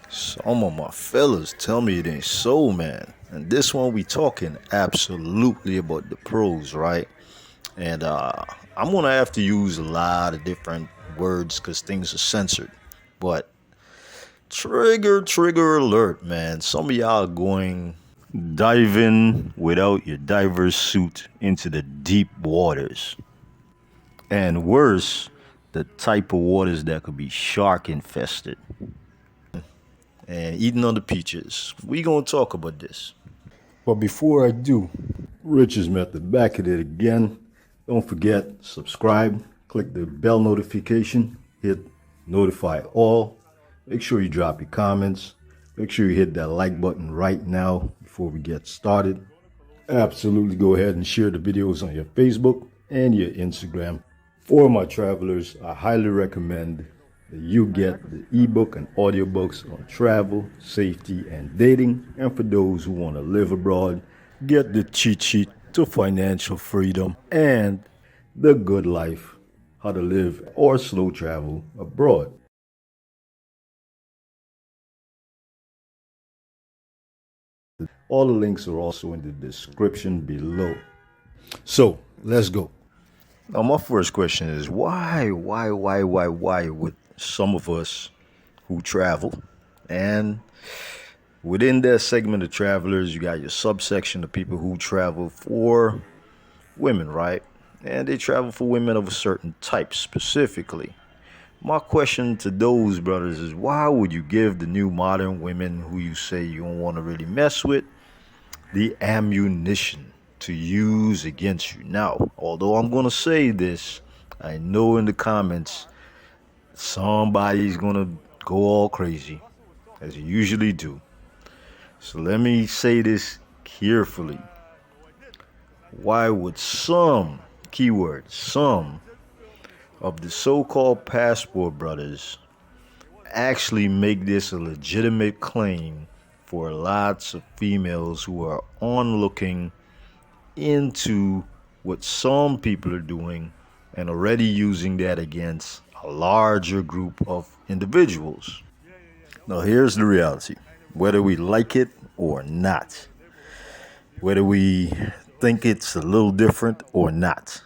Some of my fellas tell me it ain't so, man. And this one we talking absolutely about the pros, right? And I'm gonna have to use a lot of different words because things are censored. But trigger alert, man. Some of y'all are going diving without your diver's suit into the deep waters. And worse, the type of waters that could be shark infested. And eating on the peaches. We gonna talk about this. But before I do, Rich's Method back at it again. Don't forget, subscribe, click the bell notification, hit notify all. Make sure you drop your comments. Make sure you hit that like button right now before we get started. Absolutely go ahead and share the videos on your Facebook and your Instagram. For my travelers, I highly recommend that you get the ebook and audiobooks on travel, safety, and dating. And for those who want to live abroad, get the cheat sheet to financial freedom and the good life, how to live or slow travel abroad. All the links are also in the description below. So let's go. Now, my first question is why would some of us who travel, and within that segment of travelers, you got your subsection of people who travel for women, right? And they travel for women of a certain type specifically. My question to those brothers is why would you give the new modern women who you say you don't want to really mess with the ammunition to use against you? Now, although I'm going to say this, I know in the comments somebody's going to go all crazy, as you usually do. So let me say this carefully. Why would some, keyword, some of the so-called passport brothers actually make this a legitimate claim for lots of females who are looking into what some people are doing and already using that against a larger group of individuals? Now, here's the reality. Whether we like it or not, whether we think it's a little different or not,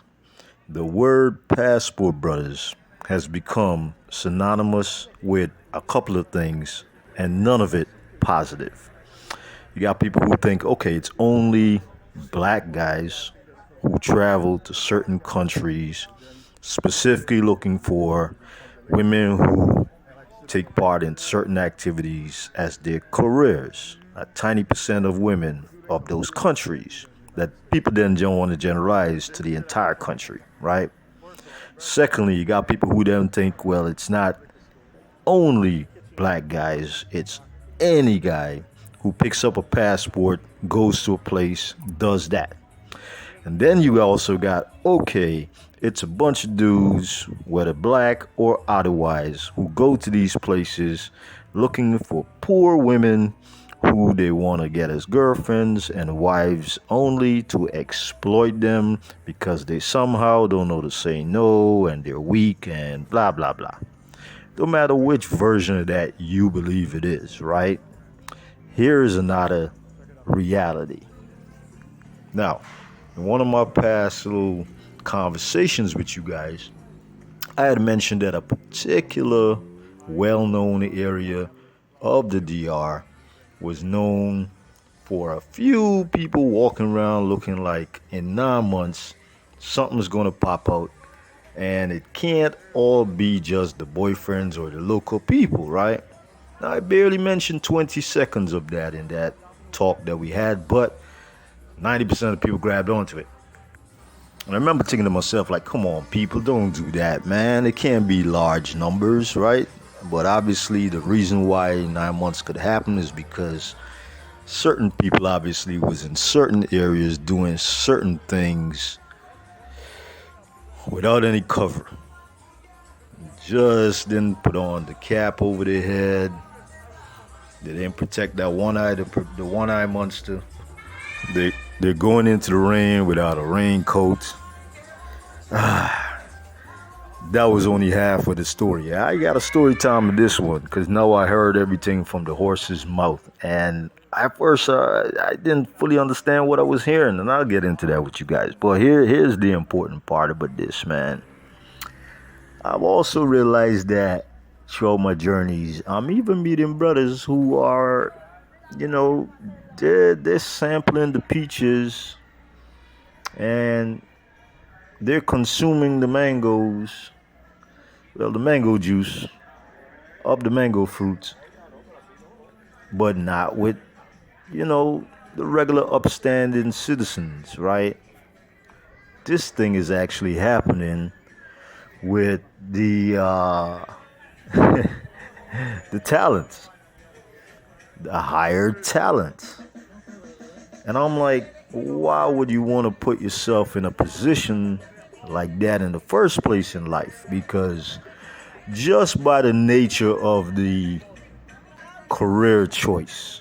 the word passport brothers has become synonymous with a couple of things, and none of it positive. You got people who think, okay, it's only black guys who travel to certain countries specifically looking for women who take part in certain activities as their careers. A tiny percent of women of those countries that people then don't want to generalize to the entire country, right? Secondly, you got people who then think, well, it's not only black guys, it's any guy who picks up a passport, goes to a place, does that. And then you also got, okay, it's a bunch of dudes, whether black or otherwise, who go to these places looking for poor women who they want to get as girlfriends and wives only to exploit them because they somehow don't know to say no and they're weak and blah, blah, blah. No matter which version of that you believe it is, right? Here's another reality. Now, in one of my past little conversations with you guys, I had mentioned that a particular well-known area of the DR was known for a few people walking around looking like in 9 months something's going to pop out, and it can't all be just the boyfriends or the local people, right? Now, I barely mentioned 20 seconds of that in that talk that we had, but 90% of people grabbed onto it. And I remember thinking to myself, like, come on, people, don't do that, man. It can't be large numbers, right? But obviously, the reason why 9 months could happen is because certain people obviously was in certain areas doing certain things without any cover. Just didn't put on the cap over their head. They didn't protect that one eye, the one-eye monster. They're going into the rain without a raincoat. that was only half of the story. I got a story time in this one because now I heard everything from the horse's mouth. And at first, I didn't fully understand what I was hearing, and I'll get into that with you guys. But here's the important part about this, man. I've also realized that throughout my journeys, I'm even meeting brothers who are, you know, they're sampling the peaches and they're consuming the mangoes, well, the mango juice of the mango fruits, but not with, the regular upstanding citizens, right? This thing is actually happening with the the talents, the higher talents. And I'm like, why would you want to put yourself in a position like that in the first place in life? Because just by the nature of the career choice,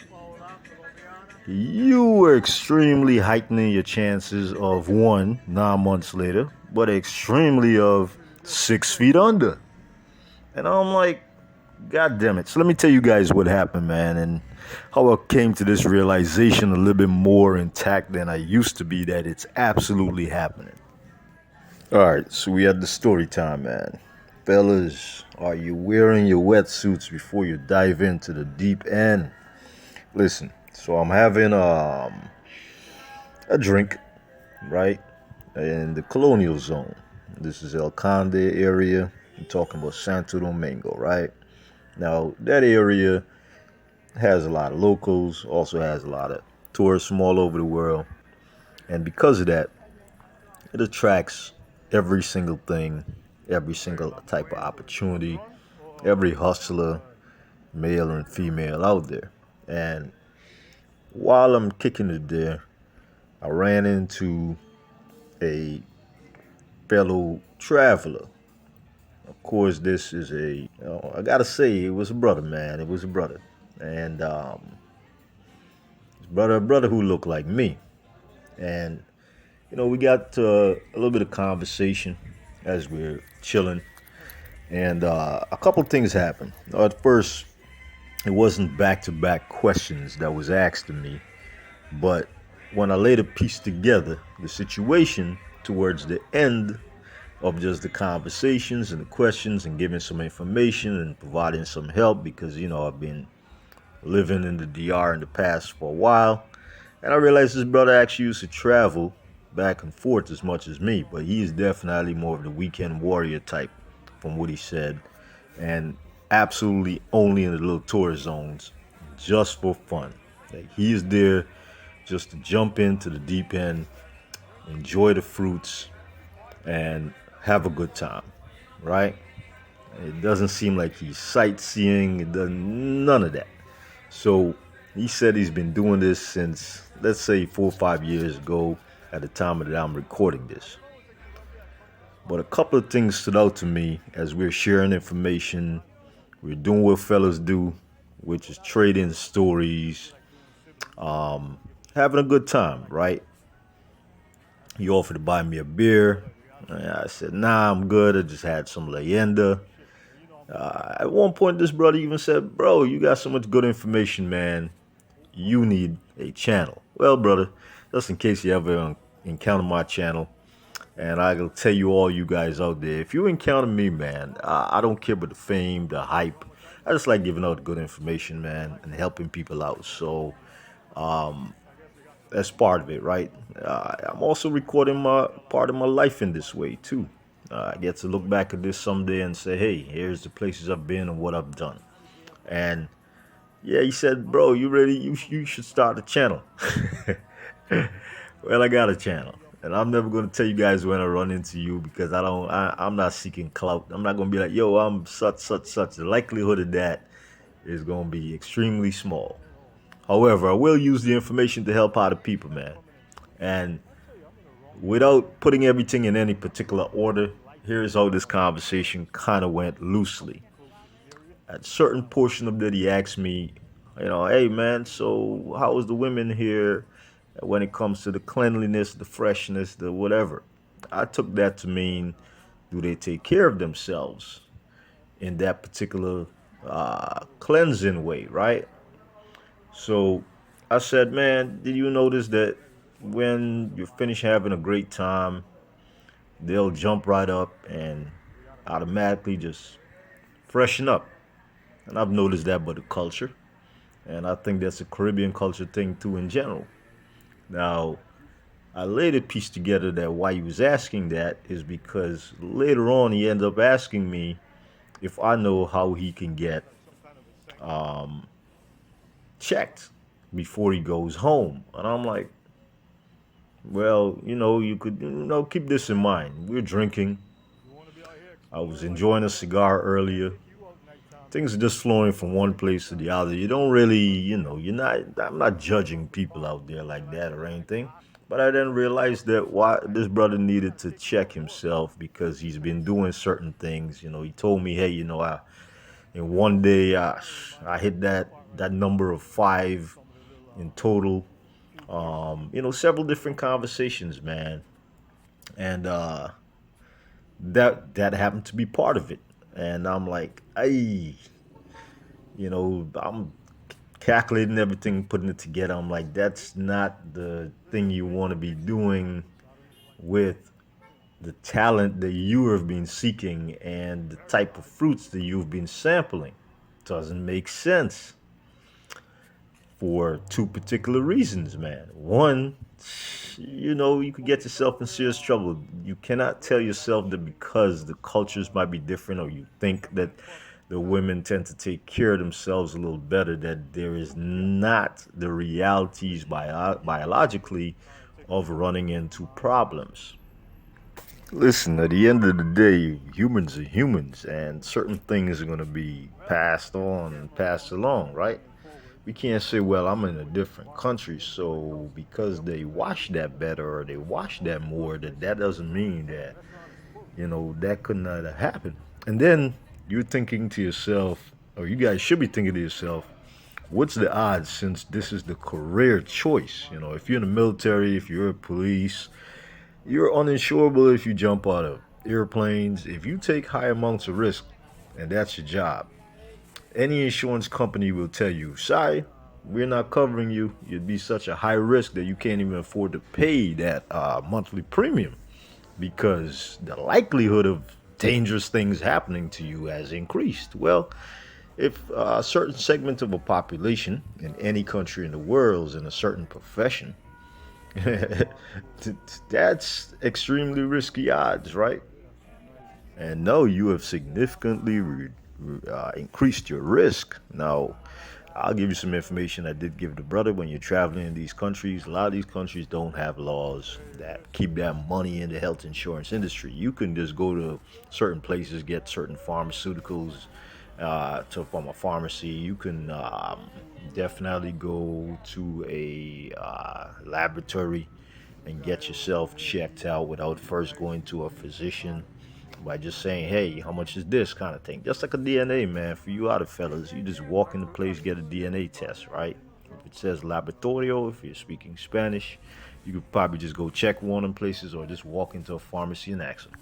you were extremely heightening your chances of 9 months later, but extremely of 6 feet under. And I'm like, God damn it. So let me tell you guys what happened, man, and how I came to this realization a little bit more intact than I used to be that it's absolutely happening. All right, so we had the story time, man. Fellas, are you wearing your wetsuits before you dive into the deep end? Listen, so I'm having a drink, right, in the colonial zone. This is El Conde area. I'm talking about Santo Domingo, right? Now, that area has a lot of locals, also has a lot of tourists from all over the world. And because of that, it attracts every single thing, every single type of opportunity, every hustler, male and female out there. And while I'm kicking it there, I ran into a fellow traveler. Of course, this is I gotta say, it was a brother, man. It was a brother. And a brother who looked like me. And, we got a little bit of conversation as we're chilling. And a couple things happened. At first, it wasn't back-to-back questions that was asked to me. But when I later pieced together the situation towards the end of just the conversations and the questions and giving some information and providing some help because, I've been living in the DR in the past for a while. And I realized this brother actually used to travel back and forth as much as me, but he is definitely more of the weekend warrior type from what he said. And absolutely only in the little tourist zones just for fun. Like he is there just to jump into the deep end, enjoy the fruits, and have a good time, right? It doesn't seem like he's sightseeing. It doesn't, none of that. So he said he's been doing this since, let's say, 4 or 5 years ago at the time that I'm recording this. But a couple of things stood out to me as we're sharing information. We're doing what fellas do, which is trading stories, having a good time, right? He offered to buy me a beer. I said, nah, I'm good. I just had some leyenda. At one point, this brother even said, bro, you got so much good information, man. You need a channel. Well, brother, just in case you ever encounter my channel, and I'll tell you all you guys out there, if you encounter me, man, I don't care about the fame, the hype. I just like giving out good information, man, and helping people out. So that's part of it, right? I'm also recording my part of my life in this way, too. I get to look back at this someday and say, hey, here's the places I've been and what I've done. And yeah, he said, bro, you ready? You should start a channel. Well, I got a channel. And I'm never going to tell you guys when I run into you because I'm not seeking clout. I'm not going to be like, yo, I'm such. The likelihood of that is going to be extremely small. However, I will use the information to help other people, man. And without putting everything in any particular order, here's how this conversation kind of went loosely. At a certain portion of that, he asked me, hey, man, so how is the women here when it comes to the cleanliness, the freshness, the whatever? I took that to mean Do they take care of themselves in that particular cleansing way, right? So I said, man, did you notice that when you finish having a great time, they'll jump right up and automatically just freshen up? And I've noticed that by the culture. And I think that's a Caribbean culture thing too in general. Now, I later pieced together that why he was asking that is because later on he ended up asking me if I know how he can get checked before he goes home. And I'm like, well, you could, keep this in mind. We're drinking. I was enjoying a cigar earlier. Things are just flowing from one place to the other. You don't really, I'm not judging people out there like that or anything. But I then realized that why this brother needed to check himself because he's been doing certain things. He told me, hey, in one day I hit that number of 5 in total. Several different conversations, man, and that happened to be part of it. And I'm like, hey, I'm calculating everything, putting it together. I'm like, that's not the thing you want to be doing with the talent that you have been seeking and the type of fruits that you've been sampling. Doesn't make sense for two particular reasons, man. One, you could get yourself in serious trouble. You cannot tell yourself that because the cultures might be different or you think that the women tend to take care of themselves a little better, that there is not the realities biologically of running into problems. Listen, at the end of the day, humans are humans, and certain things are going to be passed on and passed along, right? We can't say, well, I'm in a different country, so because they wash that better or they wash that more, that doesn't mean that, that could not have happened. And then you're thinking to yourself, or you guys should be thinking to yourself, what's the odds since this is the career choice? If you're in the military, if you're a police, you're uninsurable if you jump out of airplanes. If you take high amounts of risk, and that's your job, any insurance company will tell you, sorry, we're not covering you. You'd be such a high risk that you can't even afford to pay that monthly premium because the likelihood of dangerous things happening to you has increased. Well, if a certain segment of a population in any country in the world is in a certain profession, that's extremely risky odds, right? And no, you have significantly increased your risk. Now, I'll give you some information I did give the brother. When you're traveling in these countries, a lot of these countries don't have laws that keep that money in the health insurance industry. You can just go to certain places, get certain pharmaceuticals from a pharmacy. You can definitely go to a laboratory and get yourself checked out without first going to a physician by just saying, hey, how much is this kind of thing? Just like a DNA, man. For you other fellas, you just walk in the place, get a DNA test, right? If it says laboratorio, if you're speaking Spanish, you could probably just go check one of them places or just walk into a pharmacy and ask them.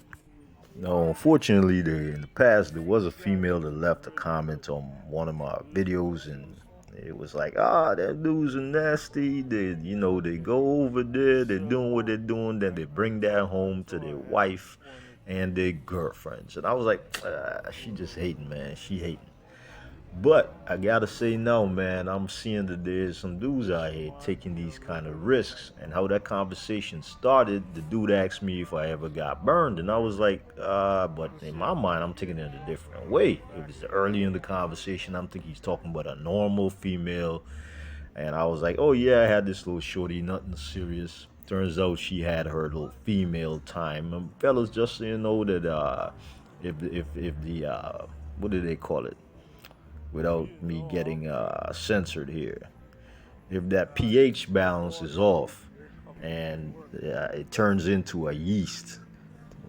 No, unfortunately, in the past, there was a female that left a comment on one of my videos, and it was like, that dudes are nasty. They go over there, they're doing what they're doing, then they bring that home to their wife and their girlfriends. And I was like, she just hating, man. She hating. But I gotta say no, man. I'm seeing that there's some dudes out here taking these kind of risks. And how that conversation started, the dude asked me if I ever got burned, and I was like, but in my mind, I'm taking it a different way. It was early in the conversation. I'm thinking he's talking about a normal female, and I was like, oh yeah, I had this little shorty, nothing serious. Turns out she had her little female time. And fellas, just so you know that if the what do they call it? Without me getting censored here. If that pH balance is off and it turns into a yeast,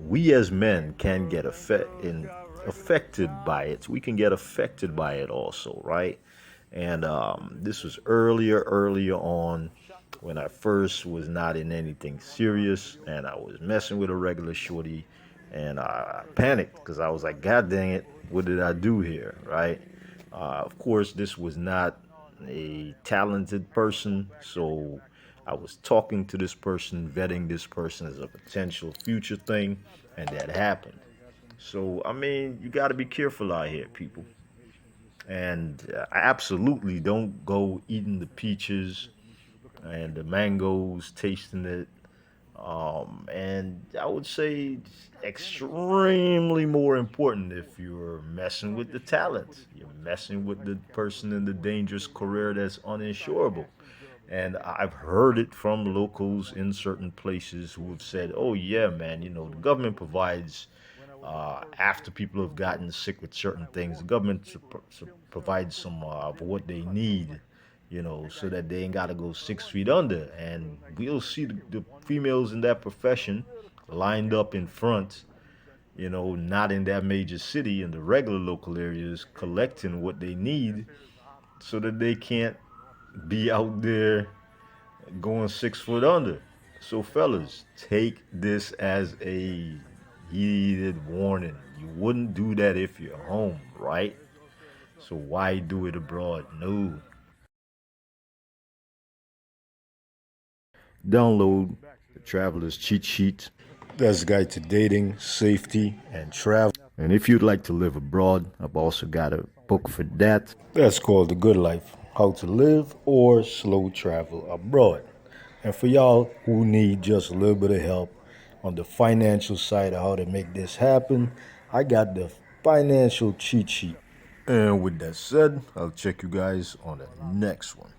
we as men can get affected by it. We can get affected by it also, right? And this was earlier on when I first was not in anything serious and I was messing with a regular shorty. And I panicked because I was like, God dang it, what did I do here, right? Of course, this was not a talented person, so I was talking to this person, vetting this person as a potential future thing, and that happened. So, I mean, you got to be careful out here, people. And absolutely don't go eating the peaches and the mangoes, tasting it. And I would say extremely more important if you're messing with the talent. You're messing with the person in the dangerous career that's uninsurable. And I've heard it from locals in certain places who have said, oh, yeah, man, the government provides, after people have gotten sick with certain things, the government provides some of what they need, so that they ain't got to go 6 feet under. And we'll see the females in that profession lined up in front, not in that major city, in the regular local areas, collecting what they need so that they can't be out there going 6 foot under. So, fellas, take this as a heated warning. You wouldn't do that if you're home, right? So, why do it abroad? No. Download the Traveler's Cheat Sheet. That's a guide to dating, safety, and travel. And if you'd like to live abroad, I've also got a book for that. That's called The Good Life, How to Live or Slow Travel Abroad. And for y'all who need just a little bit of help on the financial side of how to make this happen, I got the financial cheat sheet. And with that said, I'll check you guys on the next one.